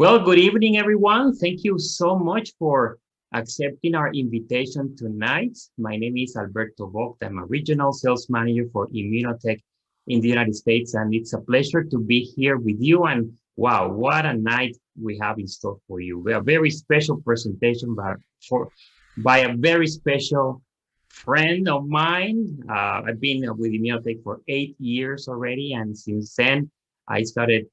Well, good evening, everyone. Thank you so much for accepting our invitation tonight. My name is Alberto Vogt. I'm a regional sales manager for Immunotech in the United States, and it's a pleasure to be here with you. And wow, what a night we have in store for you. We have a very special presentation by a very special friend of mine. I've been with Immunotech for 8 years already, and since then, I started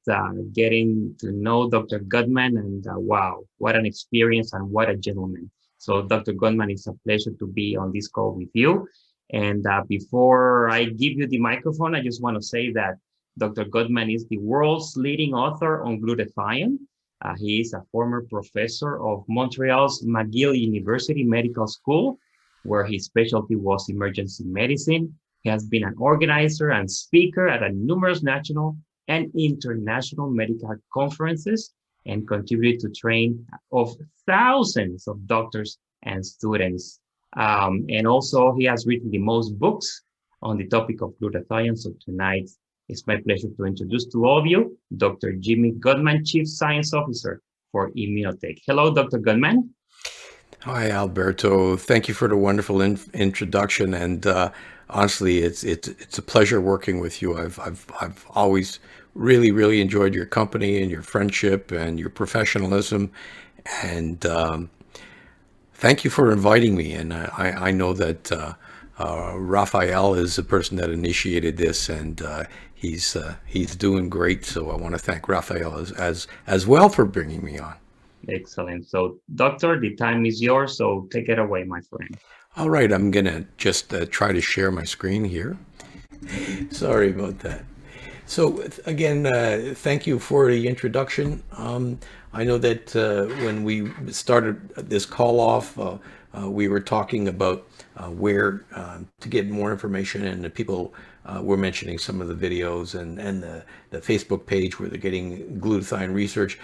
getting to know Dr. Goodman, and wow, what an experience and what a gentleman. So, Dr. Goodman, it's a pleasure to be on this call with you. And before I give you the microphone, I just want to say that Dr. Goodman is the world's leading author on glutathione. He is a former professor of Montreal's McGill University Medical School, where his specialty was emergency medicine. He has been an organizer and speaker at a numerous national and international medical conferences and contributed to train of thousands of doctors and students. And also he has written the most books on the topic of glutathione. So tonight it's my pleasure to introduce to all of you, Dr. Jimmy Goodman, Chief Science Officer for Immunotech. Hello, Dr. Goodman. Hi, Alberto. Thank you for the wonderful introduction. And honestly, it's a pleasure working with you. I've always really enjoyed your company and your friendship and your professionalism. And thank you for inviting me. And I know that Raphael is the person that initiated this, and he's doing great. So I want to thank Raphael as well for bringing me on. Excellent. So, Doctor, the time is yours. So take it away, my friend. All right, I'm gonna just try to share my screen here. Sorry about that. So again, thank you for the introduction. I know that when we started this call off, we were talking about where to get more information, and the people were mentioning some of the videos and the Facebook page where they're getting glutathione research.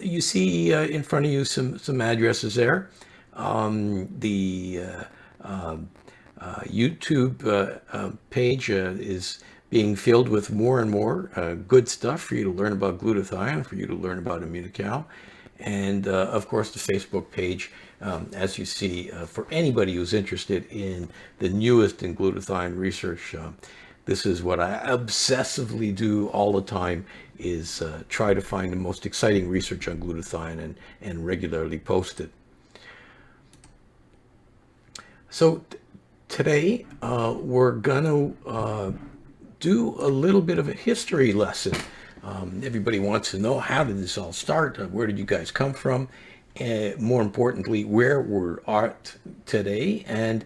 You see in front of you some addresses there. The YouTube page is being filled with more and more good stuff for you to learn about glutathione, for you to learn about Immunocal. And of course, the Facebook page, as you see, for anybody who's interested in the newest in glutathione research. This is what I obsessively do all the time, is try to find the most exciting research on glutathione and regularly post it. So today we're going to do a little bit of a history lesson. Everybody wants to know, how did this all start? Where did you guys come from? More importantly, where we're at today and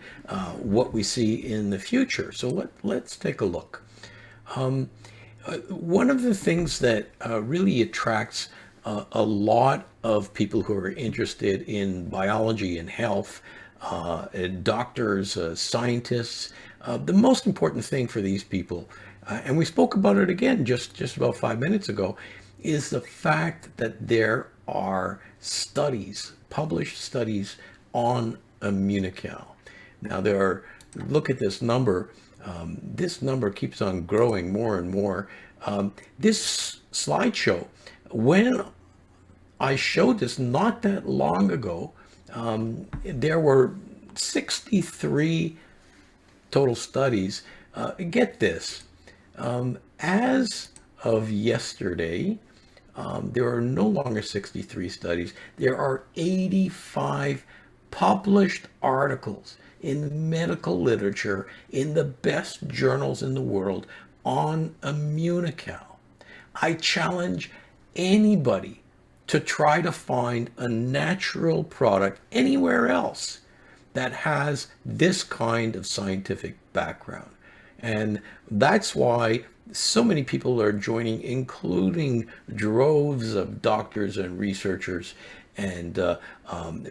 what we see in the future. So let's take a look. One of the things that really attracts a lot of people who are interested in biology and health, doctors, scientists, the most important thing for these people, and we spoke about it again just about 5 minutes ago, is the fact that there are studies, published studies on Immunocal. Now look at this number. This number keeps on growing more and more. This slideshow, when I showed this not that long ago, there were 63 total studies. Get this, as of yesterday, there are no longer 63 studies. There are 85 published articles in medical literature in the best journals in the world on Immunocal. I challenge anybody to try to find a natural product anywhere else that has this kind of scientific background. And that's why so many people are joining, including droves of doctors and researchers. And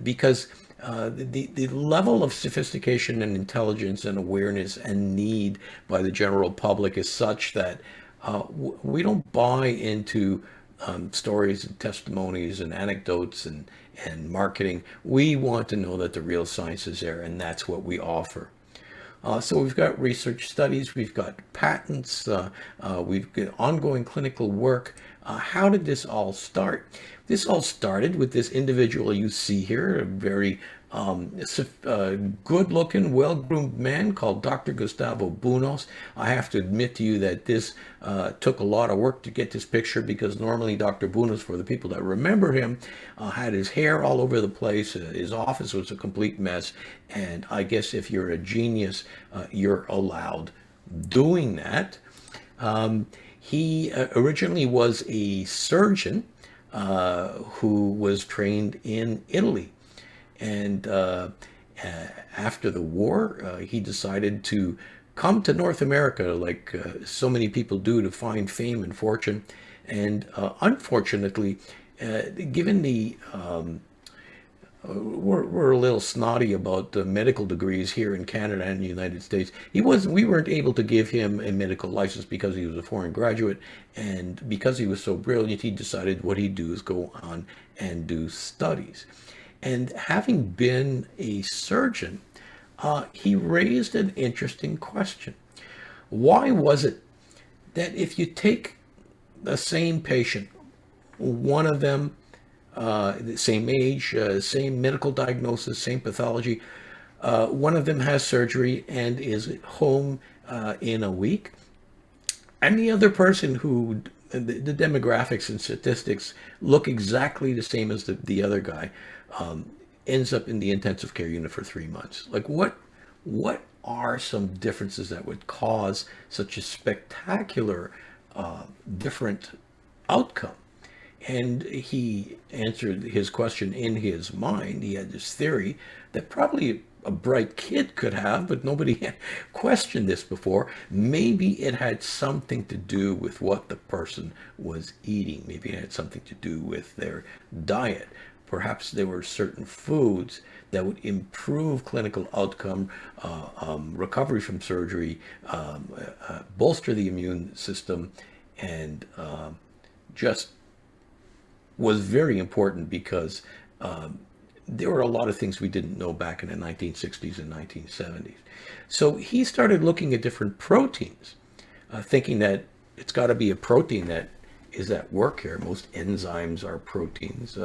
because the level of sophistication and intelligence and awareness and need by the general public is such that we don't buy into stories and testimonies and anecdotes and marketing. We want to know that the real science is there, and that's what we offer. So we've got research studies, we've got patents, we've got ongoing clinical work. How did this all start? this all started with this individual you see here, a very good-looking, well-groomed man called Dr. Gustavo Bunos. I have to admit to you that this took a lot of work to get this picture, because normally Dr. Bunos, for the people that remember him, had his hair all over the place. His office was a complete mess. And I guess if you're a genius, you're allowed doing that. He originally was a surgeon who was trained in Italy. And after the war, he decided to come to North America, like so many people do, to find fame and fortune. And unfortunately, given the we're a little snotty about the medical degrees here in Canada and the United States. We weren't able to give him a medical license because he was a foreign graduate, and because he was so brilliant, he decided what he'd do is go on and do studies. And having been a surgeon, he raised an interesting question. Why was it that if you take the same patient, one of them the same age, same medical diagnosis, same pathology. One of them has surgery and is at home in a week, and the other person who the demographics and statistics look exactly the same as the other guy ends up in the intensive care unit for 3 months. Like what are some differences that would cause such a spectacular different outcome? And he answered his question in his mind. He had this theory that probably a bright kid could have, but nobody had questioned this before. Maybe it had something to do with what the person was eating. Maybe it had something to do with their diet. Perhaps there were certain foods that would improve clinical outcome, recovery from surgery, bolster the immune system, and just was very important, because there were a lot of things we didn't know back in the 1960s and 1970s. So he started looking at different proteins, thinking that it's got to be a protein that is at work here. Most enzymes are proteins.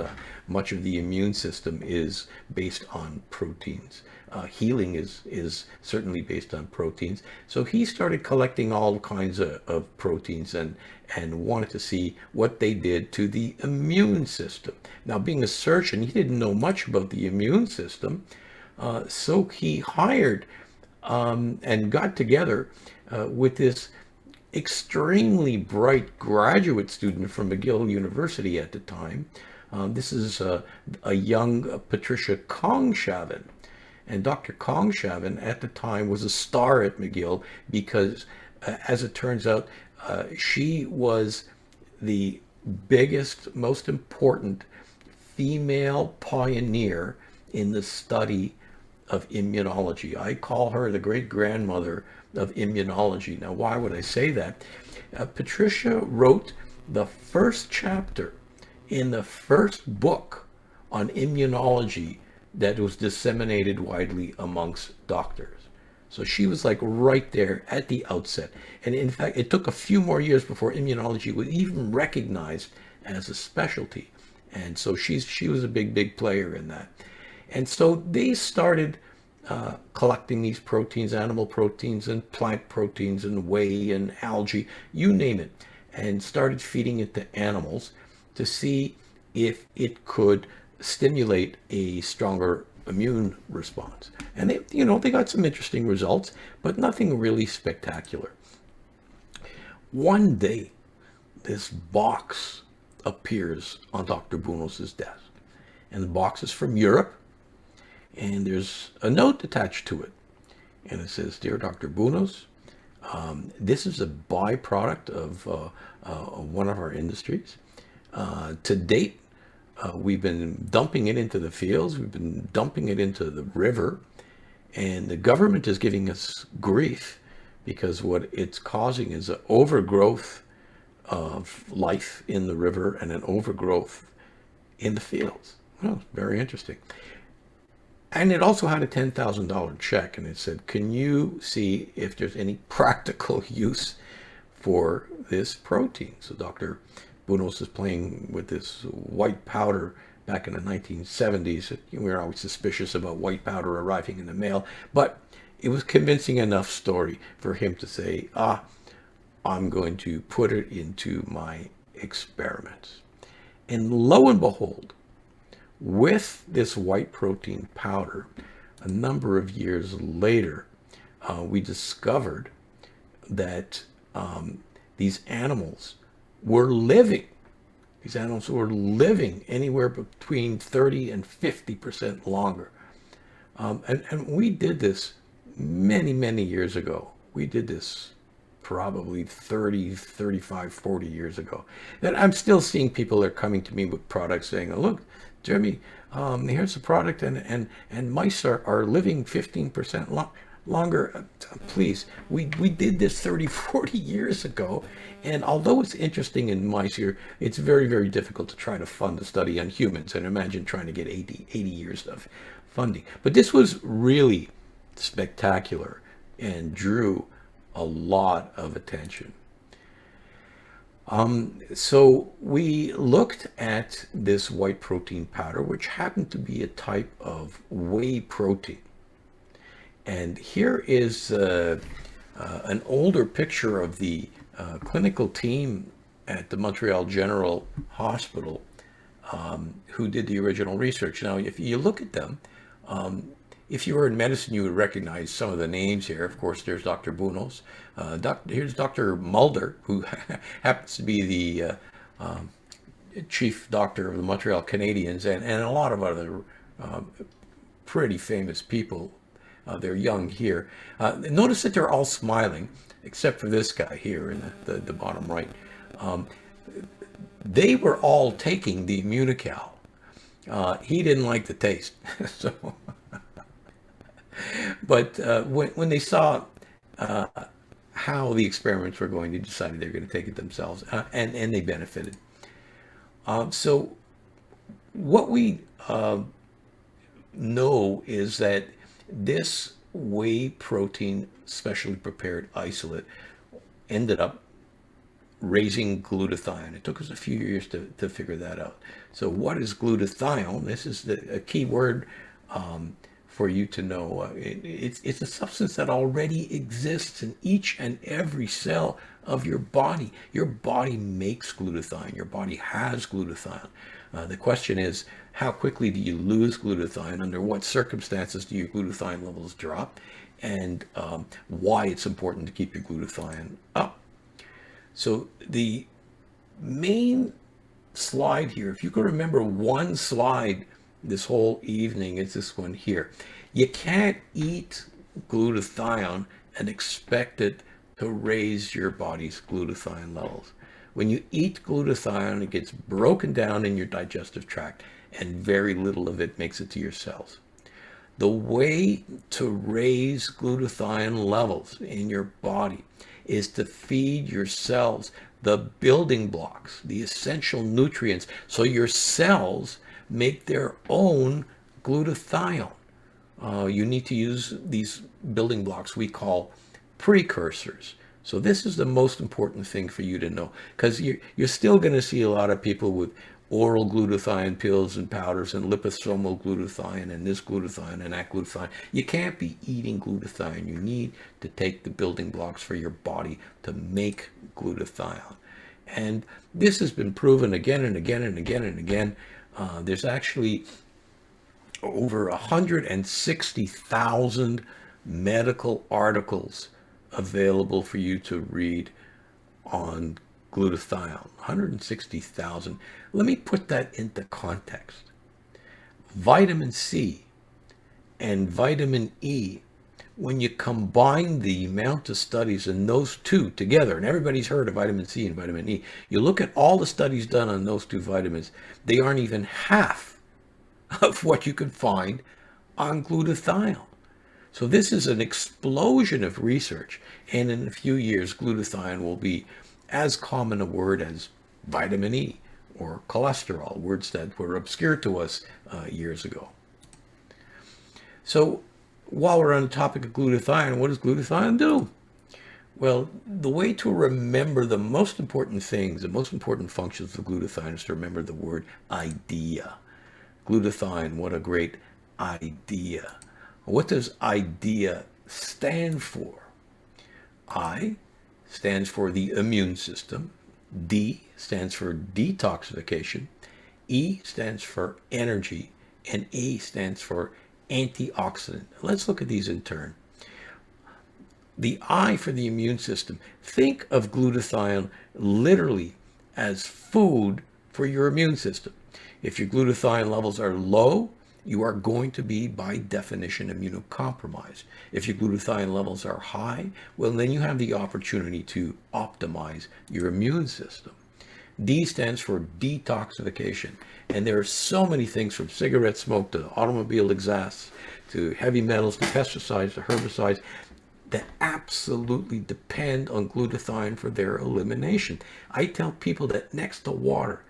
Much of the immune system is based on proteins. Healing is certainly based on proteins. So he started collecting all kinds of proteins and wanted to see what they did to the immune system. Now, being a surgeon, he didn't know much about the immune system. So he hired and got together with this extremely bright graduate student from McGill University at the time. This is a young Patricia Kongshaven. And Dr. Kongshaven at the time was a star at McGill because, as it turns out, she was the biggest, most important female pioneer in the study of immunology. I call her the great-grandmother of immunology. Now, why would I say that? Patricia wrote the first chapter in the first book on immunology that was disseminated widely amongst doctors. So she was like right there at the outset. And in fact, it took a few more years before immunology was even recognized as a specialty. And so she was a big player in that. And so they started collecting these proteins, animal proteins and plant proteins and whey and algae, you name it, and started feeding it to animals to see if it could stimulate a stronger immune response. And they got some interesting results, but nothing really spectacular. One day, this box appears on Dr. Bunos's desk, and the box is from Europe, and there's a note attached to it, and it says, "Dear Dr. Bunos, this is a byproduct of one of our industries. To date, we've been dumping it into the fields, we've been dumping it into the river, and the government is giving us grief because what it's causing is an overgrowth of life in the river and an overgrowth in the fields." Oh, very interesting. And it also had a $10,000 check, and it said, "Can you see if there's any practical use for this protein?" So Dr. Bunos is playing with this white powder back in the 1970s. We were always suspicious about white powder arriving in the mail, but it was convincing enough story for him to say, I'm going to put it into my experiments. And lo and behold, with this white protein powder, a number of years later, we discovered that these animals were living. These animals were living anywhere between 30 and 50% longer. And we did this many, many years ago. We did this probably 30, 35, 40 years ago. And I'm still seeing people that are coming to me with products saying, oh, look, Jeremy, here's a product and mice are living 15% longer. Please, we did this 30, 40 years ago. And although it's interesting in mice here, it's very, very difficult to try to fund a study on humans. And imagine trying to get 80 years of funding. But this was really spectacular and drew a lot of attention. So we looked at this white protein powder, which happened to be a type of whey protein. And here is an older picture of the clinical team at the Montreal General Hospital who did the original research. Now, if you look at them, if you were in medicine, you would recognize some of the names here. Of course, there's Dr. Bunos. Here's Dr. Mulder, who happens to be the chief doctor of the Montreal Canadiens, and a lot of other pretty famous people. They're young here. Notice that they're all smiling, except for this guy here in the bottom right. They were all taking the Immunocal. He didn't like the taste. So, but when they saw how the experiments were going, they decided they were going to take it themselves, and they benefited. So what we know is that this whey protein specially prepared isolate ended up raising glutathione. It took us a few years to figure that out. So what is glutathione? This is a key word for you to know. It's a substance that already exists in each and every cell of your body. Your body makes glutathione. Your body has glutathione. The question is, how quickly do you lose glutathione? Under what circumstances do your glutathione levels drop? And why it's important to keep your glutathione up. So the main slide here, if you can remember one slide this whole evening, it's this one here. You can't eat glutathione and expect it to raise your body's glutathione levels. When you eat glutathione, it gets broken down in your digestive tract, and very little of it makes it to your cells. The way to raise glutathione levels in your body is to feed your cells the building blocks, the essential nutrients, so your cells make their own glutathione. You need to use these building blocks we call precursors. So this is the most important thing for you to know, because you're still going to see a lot of people with oral glutathione pills and powders and liposomal glutathione and this glutathione and that glutathione. You can't be eating glutathione. You need to take the building blocks for your body to make glutathione. And this has been proven again and again and again and again. There's actually over 160,000 medical articles available for you to read on glutathione. 160,000. Let me put that into context. Vitamin C and vitamin E, when you combine the amount of studies in those two together, and everybody's heard of vitamin C and vitamin E, you look at all the studies done on those two vitamins, they aren't even half of what you can find on glutathione. So this is an explosion of research, and in a few years, glutathione will be as common a word as vitamin E or cholesterol, words that were obscure to us years ago. So while we're on the topic of glutathione, what does glutathione do? Well, the way to remember the most important things, the most important functions of glutathione is to remember the word idea. Glutathione, what a great idea. What does idea stand for? I stands for the immune system. D stands for detoxification. E stands for energy. And A stands for antioxidant. Let's look at these in turn. The I for the immune system. Think of glutathione literally as food for your immune system. If your glutathione levels are low, you are going to be, by definition, immunocompromised. If your glutathione levels are high, well, then you have the opportunity to optimize your immune system. D stands for detoxification. And there are so many things, from cigarette smoke to automobile exhausts to heavy metals to pesticides to herbicides, that absolutely depend on glutathione for their elimination. I tell people that next to water,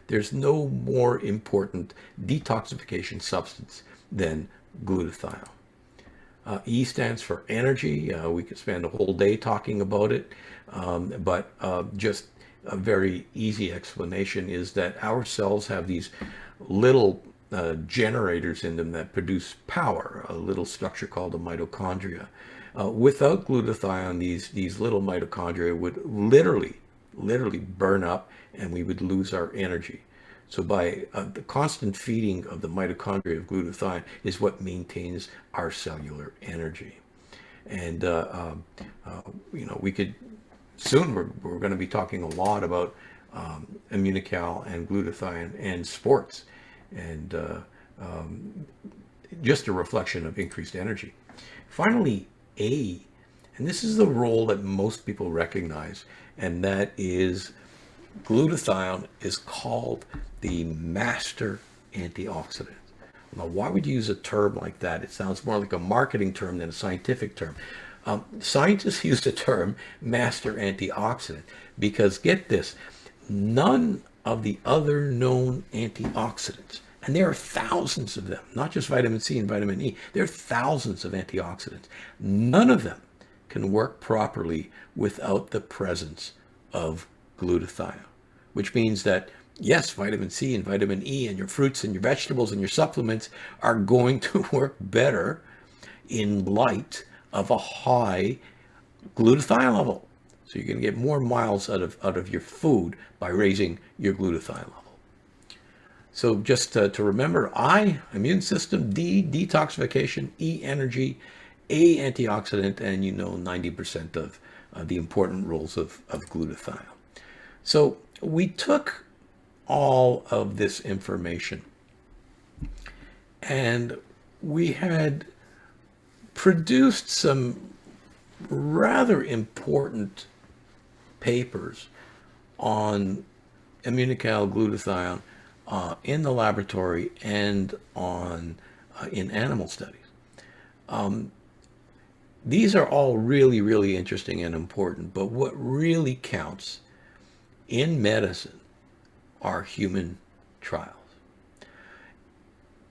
there's no more important detoxification substance than glutathione. E stands for energy. We could spend a whole day talking about it, but just a very easy explanation is that our cells have these little generators in them that produce power, a little structure called the mitochondria. Without glutathione, these little mitochondria would literally burn up, and we would lose our energy. So by the constant feeding of the mitochondria of glutathione is what maintains our cellular energy. And we could soon we're going to be talking a lot about Immunocal and glutathione and sports, and just a reflection of increased energy. Finally, A, and this is the role that most people recognize, and that is glutathione is called the master antioxidant. Now, why would you use a term like that? It sounds more like a marketing term than a scientific term. Scientists use the term master antioxidant because, get this, none of the other known antioxidants, and there are thousands of them, not just vitamin C and vitamin E, there are thousands of antioxidants. None of them can work properly without the presence of glutathione, which means that, yes, vitamin C and vitamin E and your fruits and your vegetables and your supplements are going to work better in light of a high glutathione level. So you're going to get more miles out of your food by raising your glutathione level. So just to remember, I, immune system, D, detoxification, E, energy, A, antioxidant, and 90% of the important roles of glutathione. So we took all of this information and we had produced some rather important papers on Immunocal glutathione in the laboratory and on in animal studies. These are all really, really interesting and important, but what really counts in medicine are human trials.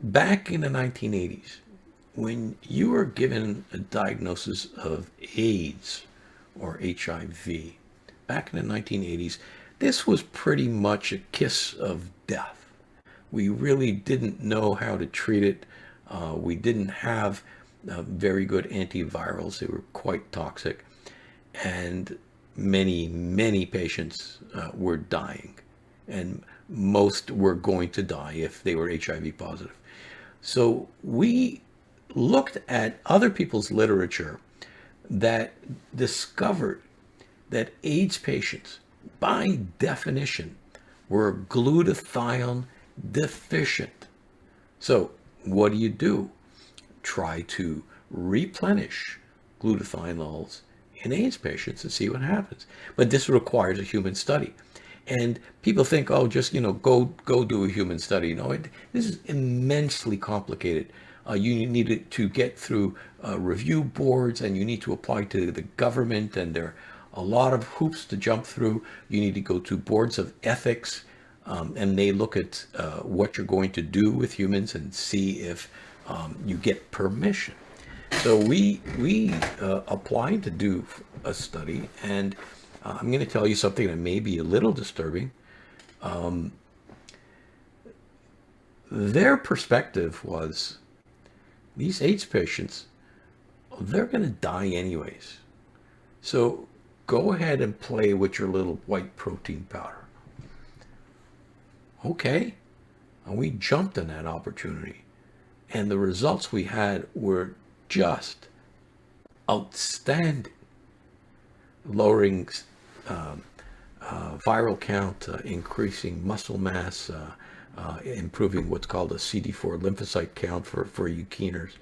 Back in the 1980s, when you were given a diagnosis of AIDS or HIV, back in the 1980s, this was pretty much a kiss of death. We really didn't know how to treat it. We didn't have very good antivirals. They were quite toxic. And many, many patients were dying. And most were going to die if they were HIV positive. So we looked at other people's literature that discovered that AIDS patients, by definition, were glutathione deficient. So what do? Try to replenish glutathione levels in AIDS patients and see what happens. But this requires a human study. And people think, oh, just, go do a human study. No, this is immensely complicated. You need to get through review boards, and you need to apply to the government, and there are a lot of hoops to jump through. You need to go to boards of ethics, and they look at what you're going to do with humans and see if you get permission. So we applied to do a study, and I'm going to tell you something that may be a little disturbing. Their perspective was these AIDS patients, they're going to die anyways. So go ahead and play with your little white protein powder. Okay. And we jumped on that opportunity. And the results we had were just outstanding. Lowering viral count, increasing muscle mass, improving what's called a CD4 lymphocyte count for you keeners.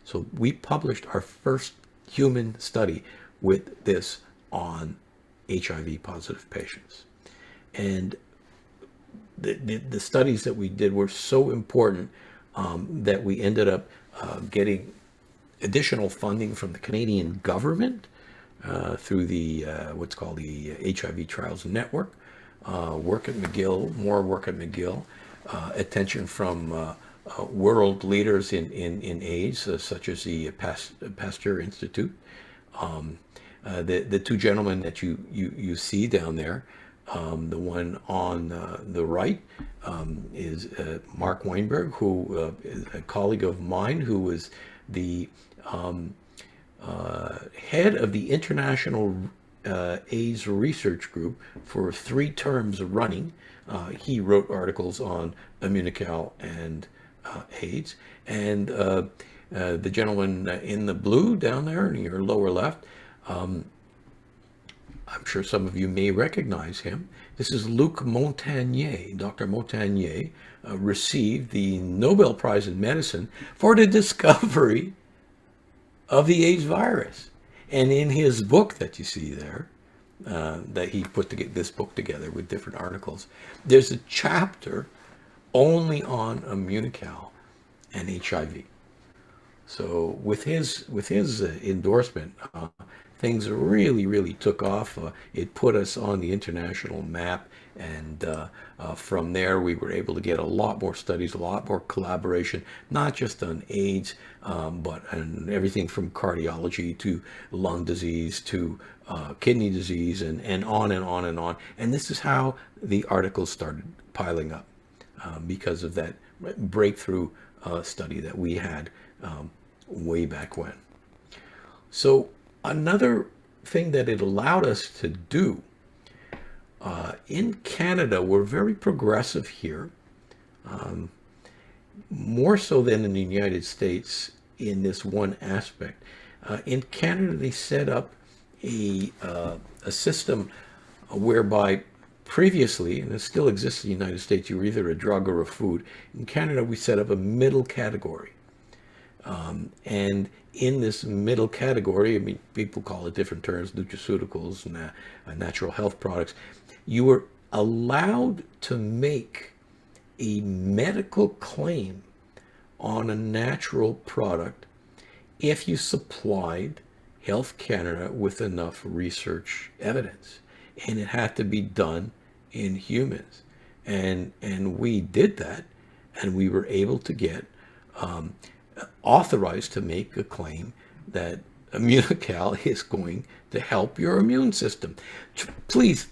So we published our first human study with this on HIV positive patients. And the studies that we did were so important that we ended up getting additional funding from the Canadian government through the what's called the HIV Trials Network, work at McGill, more work at McGill, attention from world leaders in AIDS, such as the Pasteur Institute. The two gentlemen that you see down there, the one on the right is Mark Weinberg, who is a colleague of mine, who was the head of the International AIDS Research Group for 3 terms running. He wrote articles on Immunocal and AIDS. And the gentleman in the blue down there in your lower left, I'm sure some of you may recognize him. This is Luc Montagnier. Dr. Montagnier received the Nobel Prize in Medicine for the discovery of the AIDS virus. And in his book that you see there, that he put this book together with different articles, there's a chapter only on Immunocal and HIV. So with his endorsement, things really took off. It put us on the international map, and from there we were able to get a lot more studies, a lot more collaboration, not just on AIDS, but on everything from cardiology to lung disease to kidney disease, and on and on and on. And this is how the articles started piling up because of that breakthrough study that we had way back when. So another thing that it allowed us to do, in Canada, we're very progressive here, more so than in the United States in this one aspect. In Canada, they set up a system whereby previously, and it still exists in the United States, you were either a drug or a food. In Canada, we set up a middle category. And in this middle category, I mean, people call it different terms, nutraceuticals and natural health products. You were allowed to make a medical claim on a natural product if you supplied Health Canada with enough research evidence. And it had to be done in humans. And we did that, and we were able to get authorized to make a claim that Immunocal is going to help your immune system. Please,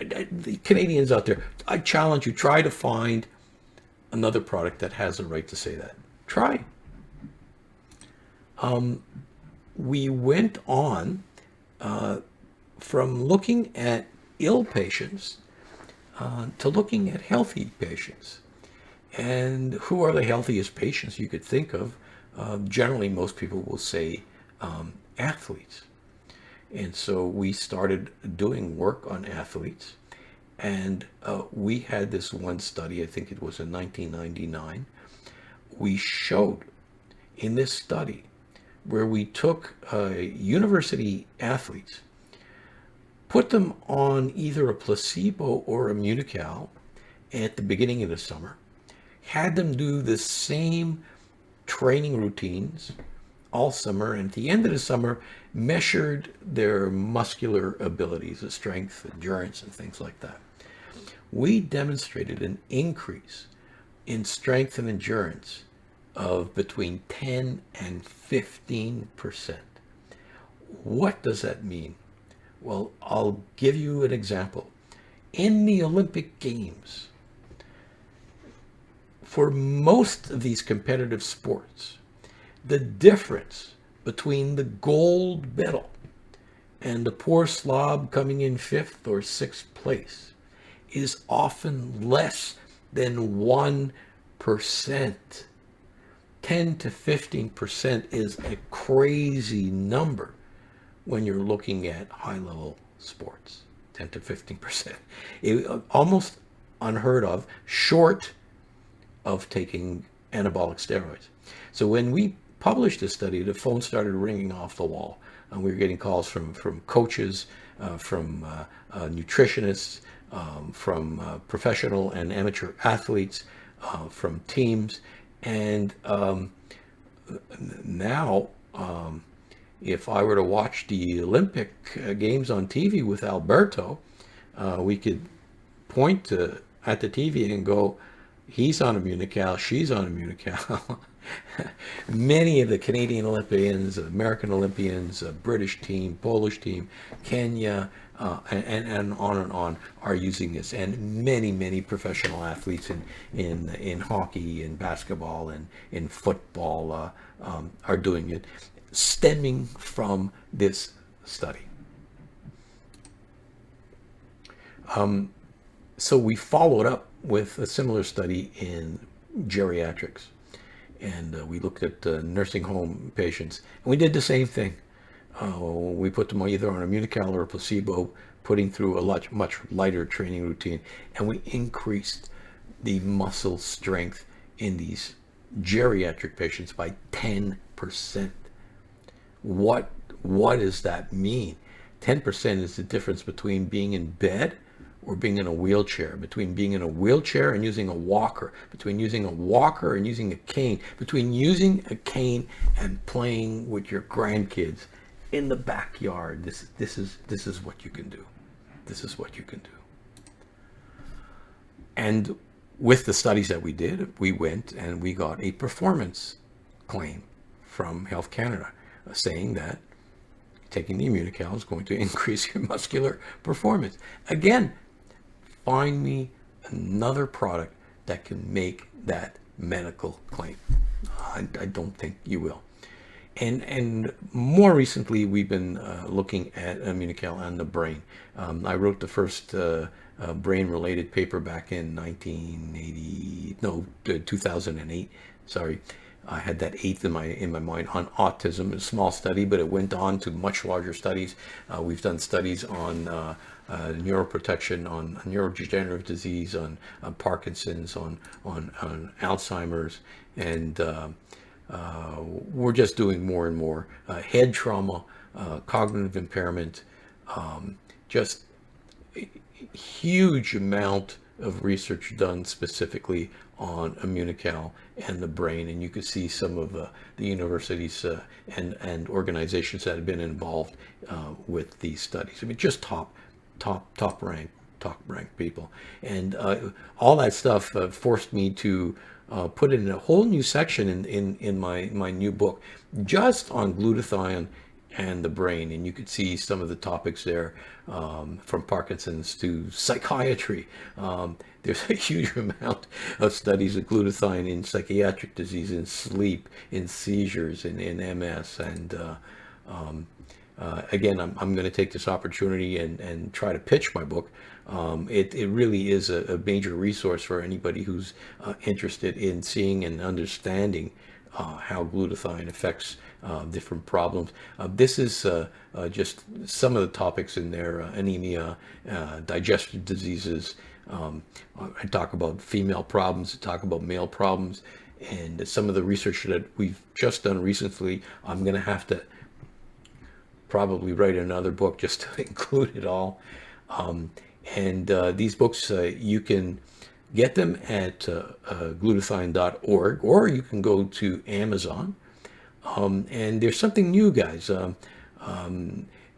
the Canadians out there, I challenge you, try to find another product that has a right to say that. Try. We went on from looking at ill patients to looking at healthy patients. And who are the healthiest patients you could think of? Generally, most people will say athletes. And so we started doing work on athletes. And we had this one study, I think it was in 1999. We showed in this study where we took university athletes, put them on either a placebo or Immunocal at the beginning of the summer, had them do the same training routines all summer, and at the end of the summer measured their muscular abilities, the strength, endurance, and things like that. We demonstrated an increase in strength and endurance of between 10 and 15%. What does that mean? Well, I'll give you an example. In the Olympic Games, for most of these competitive sports, the difference between the gold medal and the poor slob coming in fifth or sixth place is often less than 1%. 10 to 15% is a crazy number when you're looking at high level sports. 10 to 15%. Almost unheard of, short of taking anabolic steroids. So when we published this study, the phone started ringing off the wall. We were getting calls from coaches, from nutritionists, from professional and amateur athletes, from teams. And now, if I were to watch the Olympic Games on TV with Alberto, we could point at the TV and go, he's on Immunocal, she's on Immunocal. Many of the Canadian Olympians, American Olympians, British team, Polish team, Kenya, and on are using this. And many professional athletes in hockey, in basketball, and in football are doing it, stemming from this study. So we followed up with a similar study in geriatrics. And we looked at nursing home patients. And we did the same thing. We put them either on Immunocal or a placebo, putting through a much lighter training routine. And we increased the muscle strength in these geriatric patients by 10%. What does that mean? 10% is the difference between being in bed or being in a wheelchair, between being in a wheelchair and using a walker, between using a walker and using a cane, between using a cane and playing with your grandkids in the backyard. This is what you can do. This is what you can do. And with the studies that we did, we went and we got a performance claim from Health Canada saying that taking the Immunocal is going to increase your muscular performance. Again, find me another product that can make that medical claim. I don't think you will. And more recently, we've been looking at Immunocal and the brain. I wrote the first brain-related paper back in 2008. Sorry. I had that eighth in my mind on autism, a small study, but it went on to much larger studies. We've done studies on neuroprotection, on neurodegenerative disease, on Parkinson's, on Alzheimer's, and we're just doing more and more. Head trauma, cognitive impairment, just a huge amount of research done specifically on Immunocal and the brain, and you can see some of the universities and organizations that have been involved with these studies. I mean, just top ranked people, and all that stuff forced me to put it in a whole new section in my new book, just on glutathione and the brain. And you could see some of the topics there, from Parkinson's to psychiatry. There's a huge amount of studies of glutathione in psychiatric disease, in sleep, in seizures, in MS. And again, I'm going to take this opportunity and try to pitch my book. It really is a major resource for anybody who's interested in seeing and understanding how glutathione affects different problems. This is just some of the topics in there: anemia, digestive diseases. I talk about female problems, I talk about male problems, and some of the research that we've just done recently. I'm going to have to probably write another book just to include it all. And these books, you can get them at glutathione.org, or you can go to Amazon. And there's something new, guys. The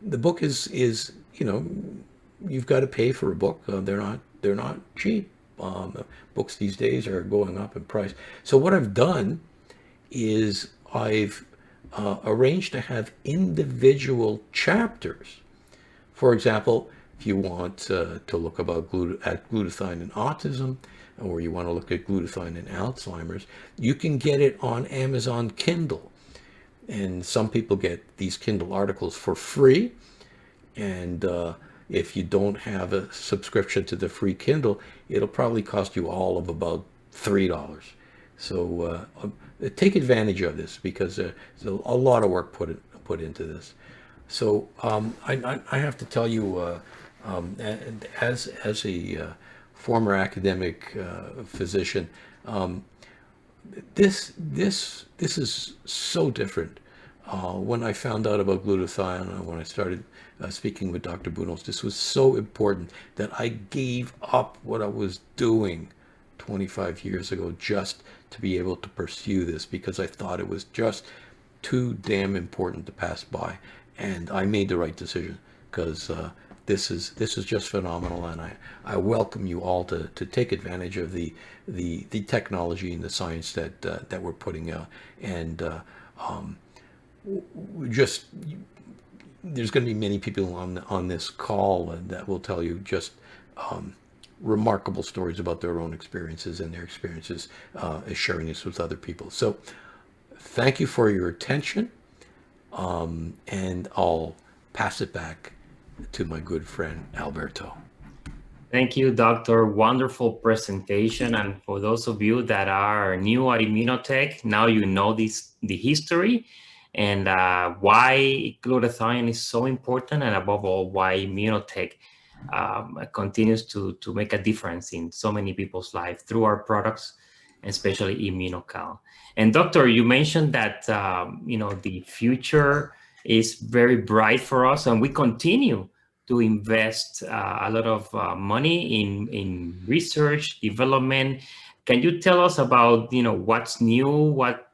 book is you've got to pay for a book. They're not cheap. Books these days are going up in price. So what I've done is I've arranged to have individual chapters. For example, if you want to look at glutathione in autism, or you want to look at glutathione in Alzheimer's, you can get it on Amazon Kindle. And some people get these Kindle articles for free. And if you don't have a subscription to the free Kindle, it'll probably cost you all of about $3. So take advantage of this, because there's a lot of work put into this. So I have to tell you, as a former academic physician, this is so different. When I found out about glutathione, when I started speaking with Dr. Bunos, this was so important that I gave up what I was doing 25 years ago just to be able to pursue this, because I thought it was just too damn important to pass by. And I made the right decision, because this is just phenomenal, and I welcome you all to take advantage of the technology and the science that we're putting out. And just there's going to be many people on this call that will tell you just remarkable stories about their own experiences, and their experiences sharing this with other people. So thank you for your attention, and I'll pass it back to my good friend Alberto. Thank you, Doctor. Wonderful presentation. And for those of you that are new at Immunotech, now you know the history, and why glutathione is so important, and above all, why Immunotech continues to make a difference in so many people's lives through our products, especially Immunocal. And Doctor, you mentioned that the future is very bright for us, and we continue to invest a lot of money in research development. Can you tell us about what's new, what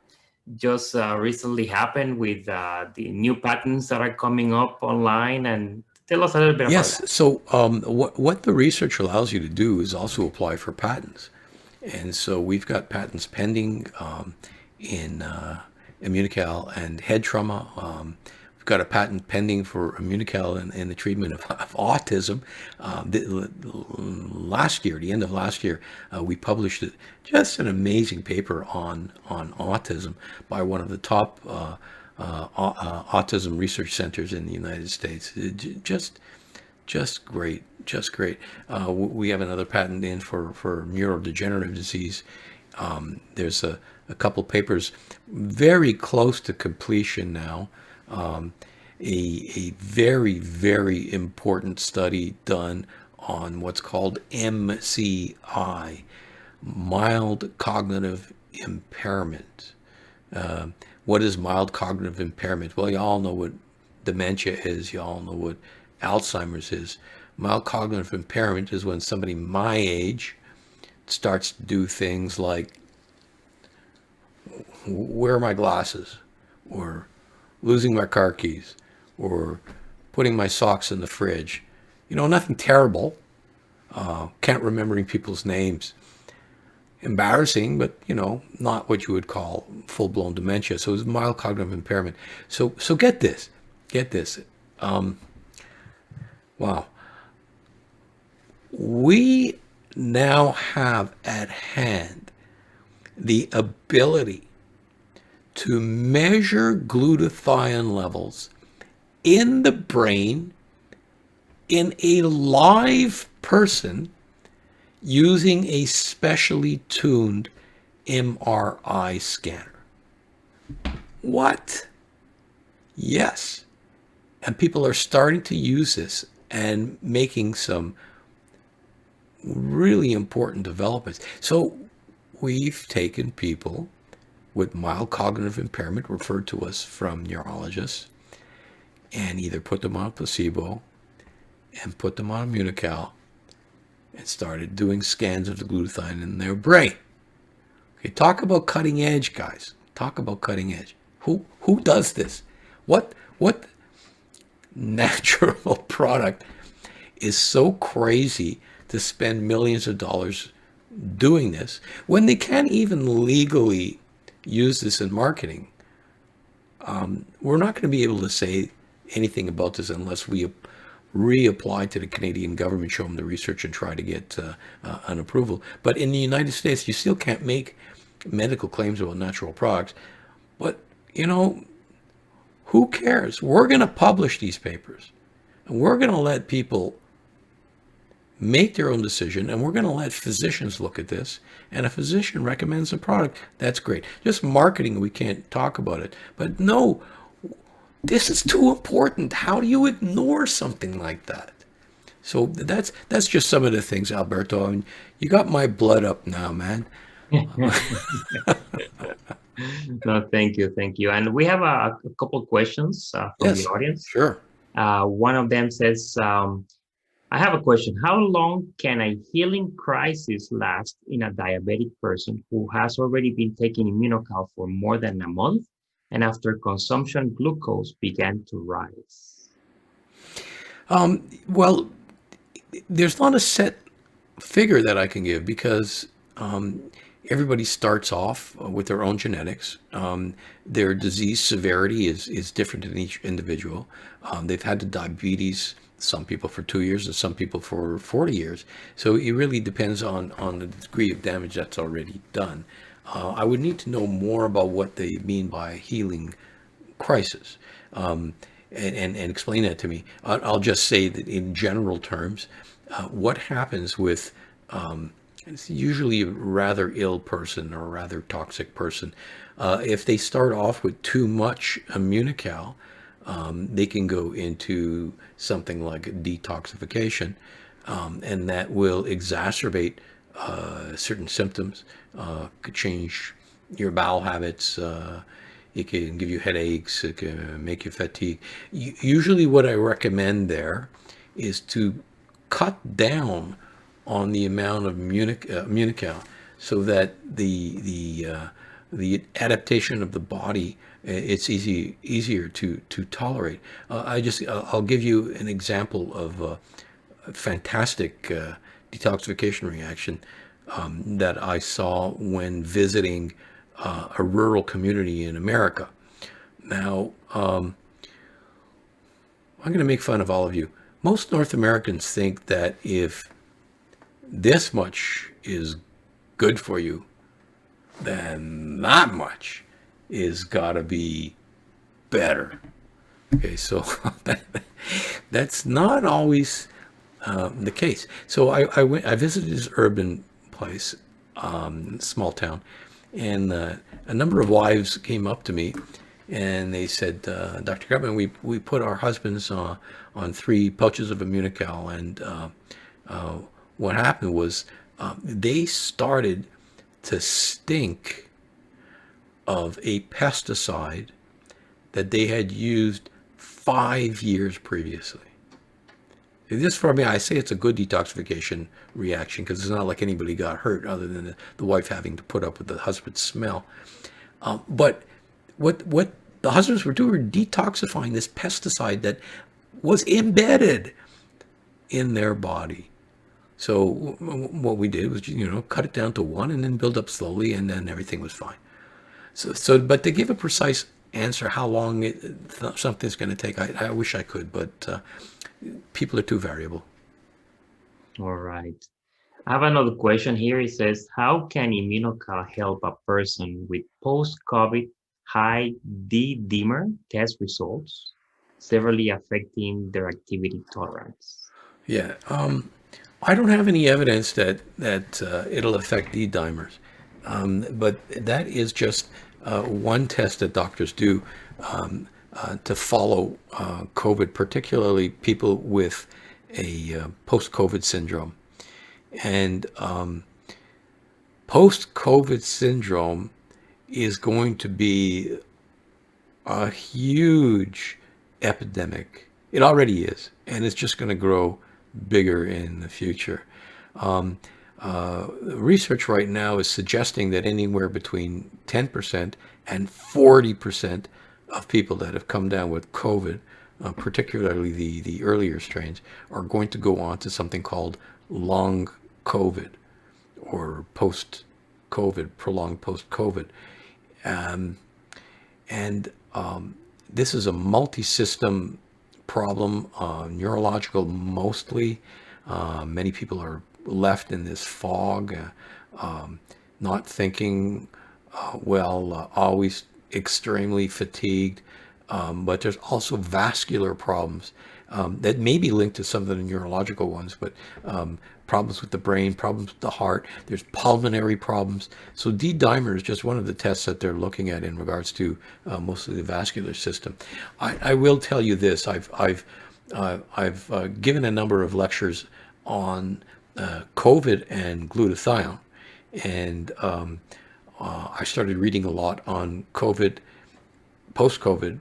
just recently happened with the new patents that are coming up online, and tell us a little bit about that. Yes. So what the research allows you to do is also apply for patents. And so we've got patents pending in Immunocal and head trauma. We've got a patent pending for Immunocal in the treatment of autism. Last year, the end of last year, we published just an amazing paper on autism by one of the top autism research centers in the United States. Just great, just great. We have another patent in for neurodegenerative disease. There's a couple papers very close to completion now. A very, very important study done on what's called MCI, mild cognitive impairment. What is mild cognitive impairment? Well, you all know what dementia is. You all know what Alzheimer's is. Mild cognitive impairment is when somebody my age starts to do things like, where are my glasses? Or losing my car keys? Or putting my socks in the fridge? Nothing terrible. Can't remembering people's names. Embarrassing, but not what you would call full-blown dementia. So it's mild cognitive impairment. So get this. Wow. We now have at hand the ability to measure glutathione levels in the brain in a live person using a specially tuned MRI scanner. What? Yes. And people are starting to use this and making some really important developments. So we've taken people with mild cognitive impairment referred to us from neurologists and either put them on placebo and put them on Immunocal and started doing scans of the glutathione in their brain. Okay, talk about cutting edge, guys. Talk about cutting edge. Who does this? What natural product is so crazy to spend millions of dollars doing this when they can't even legally use this in marketing, we're not going to be able to say anything about this unless we reapply to the Canadian government, show them the research, and try to get an approval. But in the United States, you still can't make medical claims about natural products. But, you know, who cares? We're going to publish these papers, and we're going to let people make their own decision, and we're going to let physicians look at this. And a physician recommends a product, that's great. Just marketing, we can't talk about it. But no, this is too important. How do you ignore something like that? So that's just some of the things, Alberto. I mean, you got my blood up now, man. No, thank you, thank you. And we have a couple questions from the Yes, audience. sure. One of them says, I have a question. How long can a healing crisis last in a diabetic person who has already been taking Immunocal for more than a month and after consumption glucose began to rise? Well, there's not a set figure that I can give because everybody starts off with their own genetics. Their disease severity is different in each individual. They've had the diabetes, some people for 2 years and some people for 40 years. So it really depends on the degree of damage that's already done. I would need to know more about what they mean by healing crisis, and explain that to me. I'll just say that in general terms, what happens with it's usually a rather ill person or a rather toxic person. If they start off with too much Immunocal, they can go into something like detoxification, and that will exacerbate certain symptoms, could change your bowel habits, it can give you headaches, it can make you fatigue. Usually what I recommend there is to cut down on the amount of Immunocal so that the adaptation of the body, it's easier to tolerate. I'll give you an example of a fantastic detoxification reaction that I saw when visiting a rural community in America. Now, I'm going to make fun of all of you. Most North Americans think that if this much is good for you, then that much is got to be better. Okay, so that's not always the case. So I visited this urban place, small town, and a number of wives came up to me and they said, Dr. Grubman, we put our husbands on 3 pouches of Immunocal, and what happened was they started to stink of a pesticide that they had used 5 years previously. This, for me, I say it's a good detoxification reaction because it's not like anybody got hurt other than the wife having to put up with the husband's smell. But what the husbands were doing were detoxifying this pesticide that was embedded in their body. So what we did was, cut it down to 1 and then build up slowly, and then everything was fine. But to give a precise answer how long something's going to take, I wish I could, but people are too variable. All right. I have another question here. It says, how can Immunocal help a person with post-COVID high D-dimer test results, severely affecting their activity tolerance? Yeah, I don't have any evidence that it'll affect D-dimers, but that is just one test that doctors do to follow COVID, particularly people with a post-COVID syndrome. And post-COVID syndrome is going to be a huge epidemic. It already is, and it's just going to grow bigger in the future. Research right now is suggesting that anywhere between 10% and 40% of people that have come down with COVID, particularly the earlier strains, are going to go on to something called long COVID or post-COVID, prolonged post-COVID. And this is a multi-system problem, neurological mostly. Many people are left in this fog, not thinking well, always extremely fatigued. But there's also vascular problems that may be linked to some of the neurological ones, but problems with the brain, problems with the heart. There's pulmonary problems. So D-dimer is just one of the tests that they're looking at in regards to mostly the vascular system. I will tell you this: I've given a number of lectures on COVID and glutathione, and I started reading a lot on COVID, post-COVID,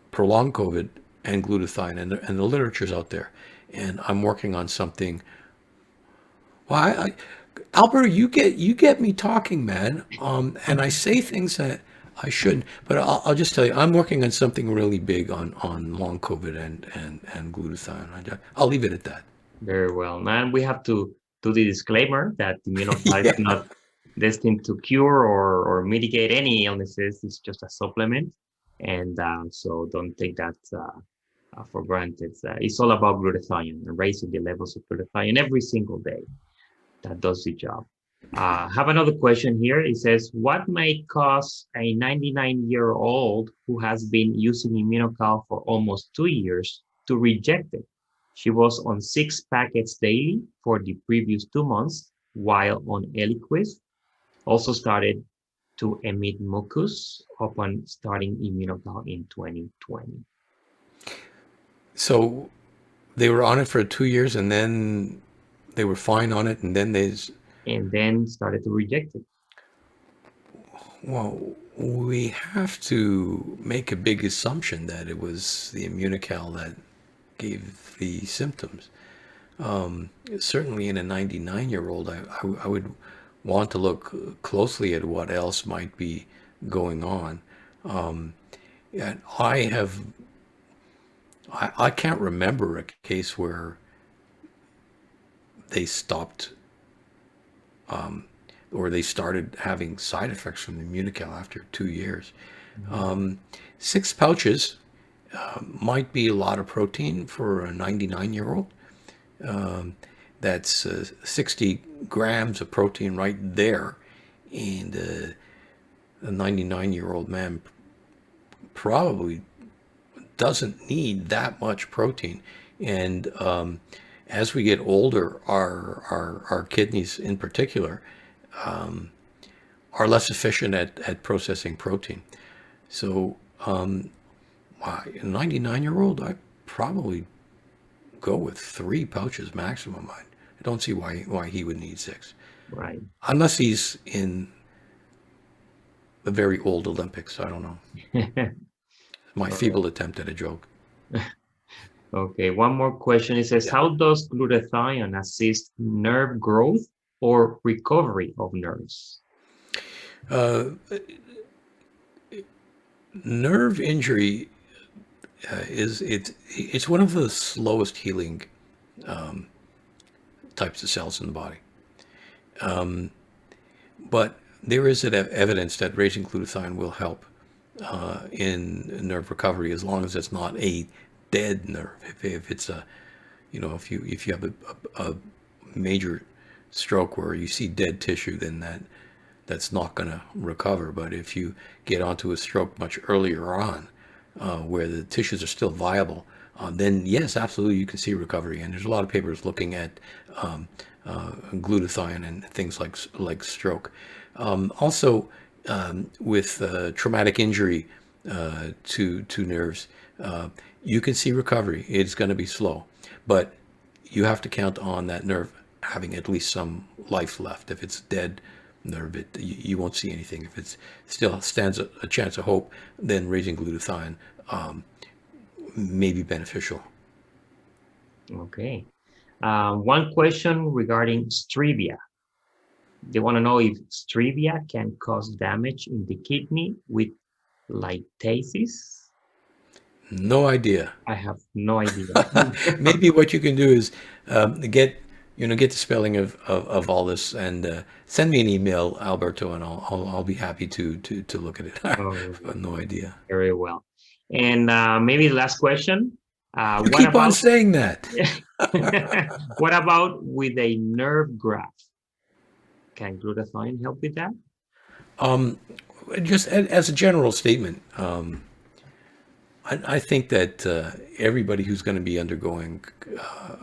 prolonged COVID, and glutathione, and the literature's out there. And I'm working on something. Well, Albert, you get me talking, man. And I say things that I shouldn't. But I'll just tell you, I'm working on something really big on long COVID and glutathione. I'll leave it at that. Very well. And we have to do the disclaimer that Immunocal is Yeah. not destined to cure or mitigate any illnesses. It's just a supplement. And so don't take that for granted. It's all about glutathione and raising the levels of glutathione every single day. That does the job. Have another question here. It says, what might cause a 99-year-old who has been using Immunocal for almost 2 years to reject it? She was on 6 packets daily for the previous 2 months, while on Eliquis, also started to emit mucus upon starting Immunocal in 2020, So they were on it for 2 years, and then they were fine on it, and then and then started to reject it. well, we have to make a big assumption that it was the Immunical that gave the symptoms. Certainly in a 99-year-old, I would want to look closely at what else might be going on. And I can't remember a case where they stopped or they started having side effects from the Immunical after 2 years. Mhm. 6 pouches might be a lot of protein for a 99-year-old. That's 60 grams of protein right there. And a 99-year-old man probably doesn't need that much protein. And as we get older, our kidneys in particular are less efficient at processing protein. So a 99-year-old, I probably go with 3 pouches maximum. I don't see why he would need 6, Right. unless he's in the very old Olympics. I don't know. My All right. feeble attempt at a joke. Okay, one more question. It says, Yeah. how does glutathione assist nerve growth or recovery of nerves? Uh, Nerve injury it's one of the slowest healing types of cells in the body. But there is evidence that raising glutathione will help in nerve recovery as long as it's not a dead nerve. If it's a, if you have a major stroke where you see dead tissue, then that's not going to recover. But if you get onto a stroke much earlier on, where the tissues are still viable, then yes, absolutely, you can see recovery. And there's a lot of papers looking at glutathione and things like stroke. Also, with traumatic injury to nerves, you can see recovery. It's going to be slow, but you have to count on that nerve having at least some life left. If it's dead nerve, you won't see anything. If it still stands a chance of hope, then raising glutathione may be beneficial. Okay. One question regarding stevia. They want to know if stevia can cause damage in the kidney with liptasis. No idea. I have no idea. Maybe what you can do is get get the spelling of all this and send me an email, Alberto, and I'll be happy to look at it. I Oh, have no idea. very well. And maybe the last question. You What keep on about saying that. what about with a nerve graft? Can glutathione help with that? Um, just as a general statement, I think that everybody who's going to be undergoing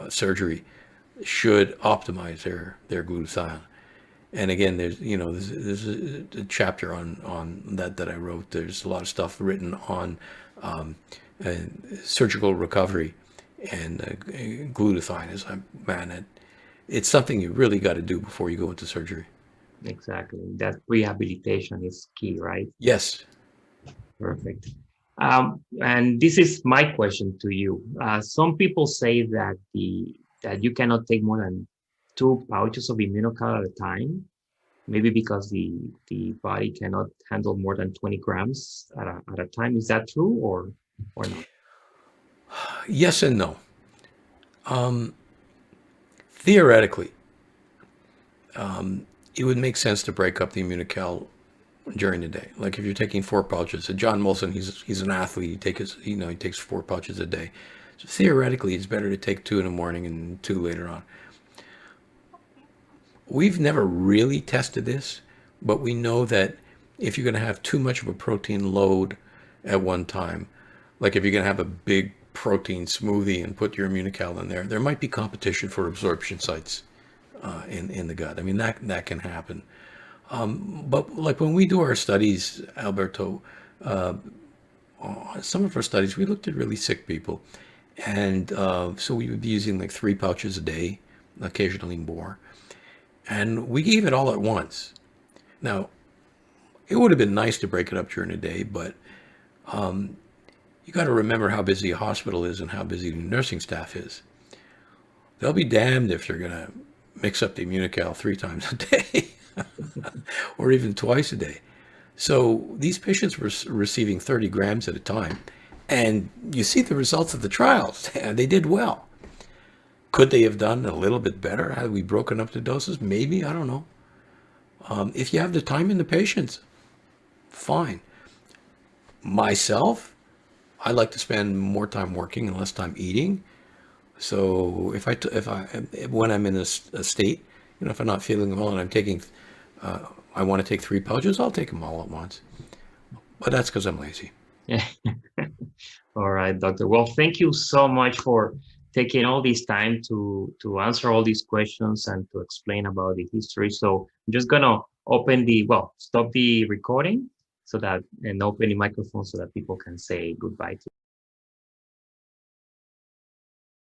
surgery should optimize their glutathione. And again, there's a chapter on that I wrote. There's a lot of stuff written on um, uh, surgical recovery and glutathione. It's something you really got to do before you go into surgery. Exactly. That rehabilitation is key, right? Yes. Perfect. And this is my question to you. Some people say that you cannot take more than 2 pouches of Immunocal at a time, maybe because the body cannot handle more than 20 grams at a time. Is that true or not? Yes and no. Theoretically, it would make sense to break up the Immunocal during the day. Like if you're taking 4 pouches, John Molson, he's an athlete. He takes 4 pouches a day. So theoretically, it's better to take 2 in the morning and 2 later on. We've never really tested this, but we know that if you're going to have too much of a protein load at one time, like if you're going to have a big protein smoothie and put your Immunocal in there, there might be competition for absorption sites in the gut. I mean, that can happen. But like when we do our studies, Alberto, some of our studies, we looked at really sick people. And so we would be using like 3 pouches a day, occasionally more. And we gave it all at once. Now, it would have been nice to break it up during the day, but you got to remember how busy a hospital is and how busy the nursing staff is. They'll be damned if they're going to mix up the Immunocal 3 times a day or even twice a day. So these patients were receiving 30 grams at a time. And you see the results of the trials. They did well. Could they have done a little bit better had we broken up the doses? Maybe, I don't know. If you have the time and the patience, fine. Myself, I like to spend more time working and less time eating. So when I'm in a state, if I'm not feeling well and I want to take 3 pouches, I'll take them all at once. But that's because I'm lazy. Yeah. All right, doctor. Well, thank you so much for taking all this time to answer all these questions and to explain about the history. So I'm just gonna stop the recording and open the microphone so that people can say goodbye to